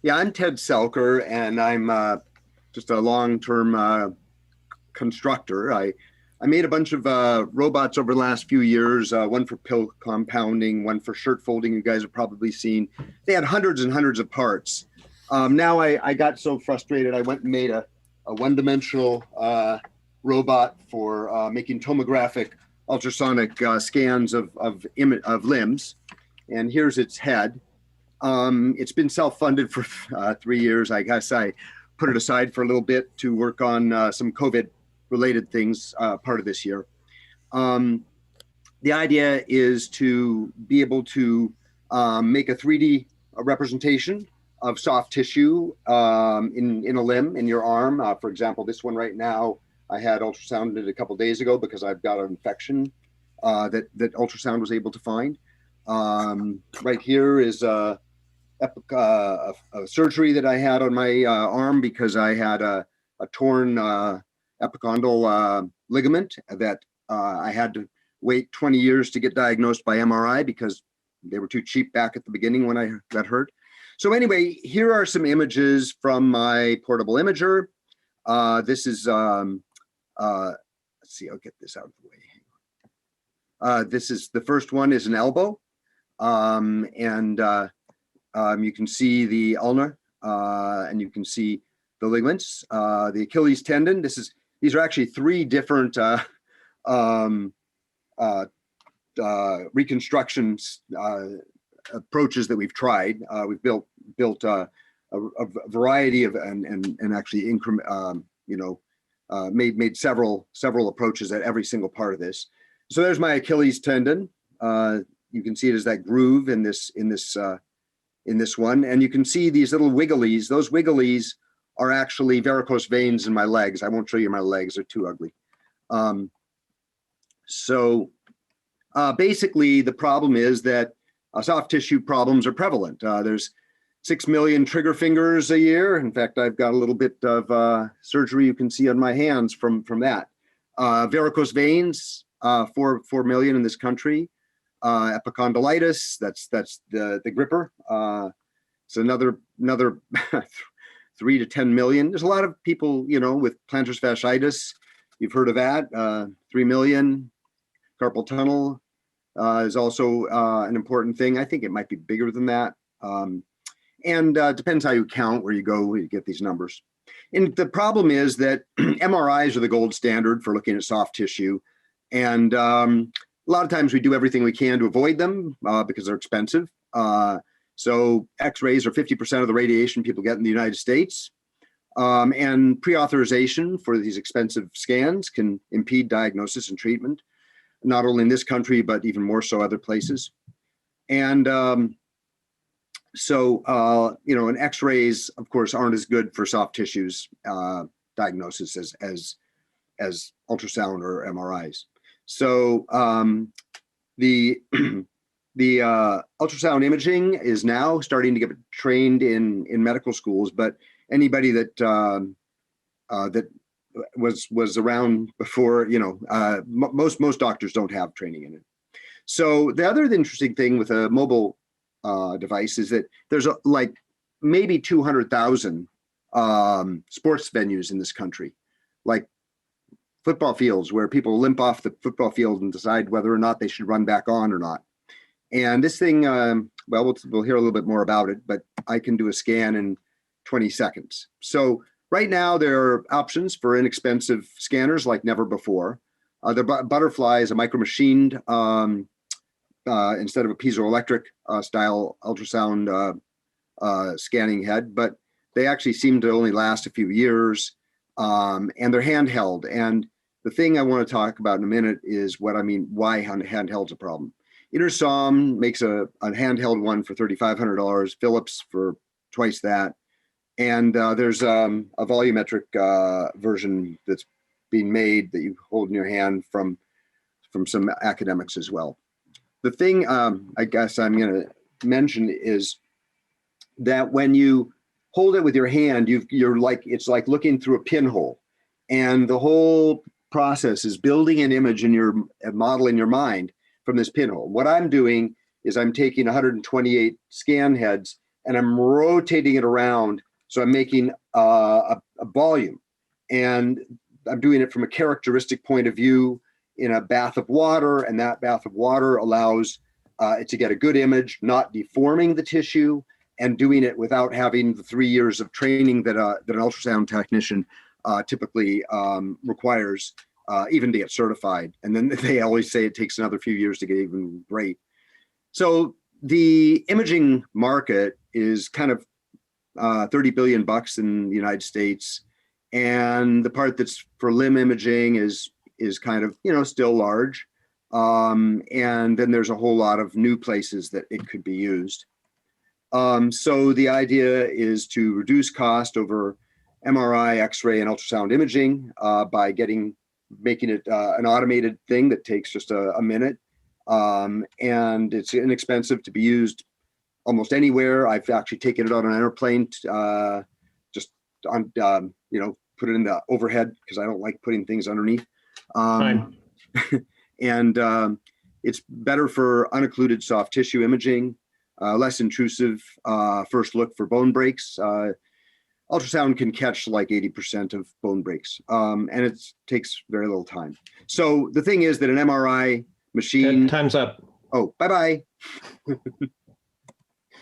Yeah, I'm Ted Selker, and I'm just a long-term constructor. I made a bunch of robots over the last few years, one for pill compounding, one for shirt folding. You guys have probably seen. They had hundreds and hundreds of parts. Now I got so frustrated, I went and made a one-dimensional robot for making tomographic ultrasonic scans of limbs. And here's its head. It's been self-funded for 3 years. I guess I put it aside for a little bit to work on some COVID-related things part of this year. The idea is to be able to make a 3D representation of soft tissue in a limb, in your arm. For example, this one right now, I had ultrasounded a couple days ago because I've got an infection that ultrasound was able to find. Right here is a surgery that I had on my arm because I had a torn epicondyle ligament that I had to wait 20 years to get diagnosed by MRI because they were too cheap back at the beginning when I got hurt. So anyway, here are some images from my portable imager. This is, let's see, I'll get this out of the way. This is, the first one is an elbow. You can see the ulna, and you can see the ligaments, the Achilles tendon. These are actually three different reconstructions approaches that we've tried. We've built a variety of and actually made several approaches at every single part of this. So there's my Achilles tendon. You can see it as that groove in this one, and you can see these little wigglies. Those wigglies are actually varicose veins in my legs. I won't show you my legs; they're too ugly. Basically, the problem is that soft tissue problems are prevalent. There's 6 million trigger fingers a year. In fact, I've got a little bit of surgery you can see on my hands from that. Varicose veins, 4 million in this country. Epicondylitis, that's the gripper. It's another 3 to 10 million. There's a lot of people, with plantar fasciitis. You've heard of that. 3 million. Carpal tunnel is also an important thing. I think it might be bigger than that. Depends how you count, where you go, where you get these numbers. And the problem is that MRIs are the gold standard for looking at soft tissue. And a lot of times we do everything we can to avoid them because they're expensive. So X-rays are 50% of the radiation people get in the United States. And pre-authorization for these expensive scans can impede diagnosis and treatment, not only in this country, but even more so other places. And and X-rays, of course, aren't as good for soft tissues diagnosis as ultrasound or MRIs. So the ultrasound imaging is now starting to get trained in medical schools, but anybody that that was around before, most doctors don't have training in it. So the other interesting thing with a mobile device is that there's maybe 200,000 sports venues in this country, like football fields where people limp off the football field and decide whether or not they should run back on or not. And this thing, we'll hear a little bit more about it, but I can do a scan in 20 seconds. So right now there are options for inexpensive scanners like never before. The Butterfly is a micro-machined instead of a piezoelectric style ultrasound scanning head, but they actually seem to only last a few years, and they're handheld. And the thing I want to talk about in a minute is what I mean, why handheld's a problem. Intersom makes a handheld one for $3,500, Philips for twice that. And there's a volumetric version that's being made that you hold in your hand from some academics as well. The thing I guess I'm going to mention is that when you hold it with your hand, it's like looking through a pinhole, and the whole process is building an image in your model in your mind from this pinhole. What I'm doing is I'm taking 128 scan heads and I'm rotating it around. So I'm making a volume, and I'm doing it from a characteristic point of view in a bath of water, and that bath of water allows it to get a good image, not deforming the tissue, and doing it without having the 3 years of training that an ultrasound technician typically requires, even to get certified. And then they always say it takes another few years to get even great. So the imaging market is kind of $30 billion in the United States. And the part that's for limb imaging is kind of, still large. And then there's a whole lot of new places that it could be used. So the idea is to reduce cost over MRI, X-ray, and ultrasound imaging by making it an automated thing that takes just a minute. And it's inexpensive to be used almost anywhere. I've actually taken it on an airplane, just on, put it in the overhead because I don't like putting things underneath. And it's better for unoccluded soft tissue imaging, less intrusive first look for bone breaks. Ultrasound can catch like 80% of bone breaks, and it takes very little time. So the thing is that an MRI machine. Time's up. Oh, bye-bye.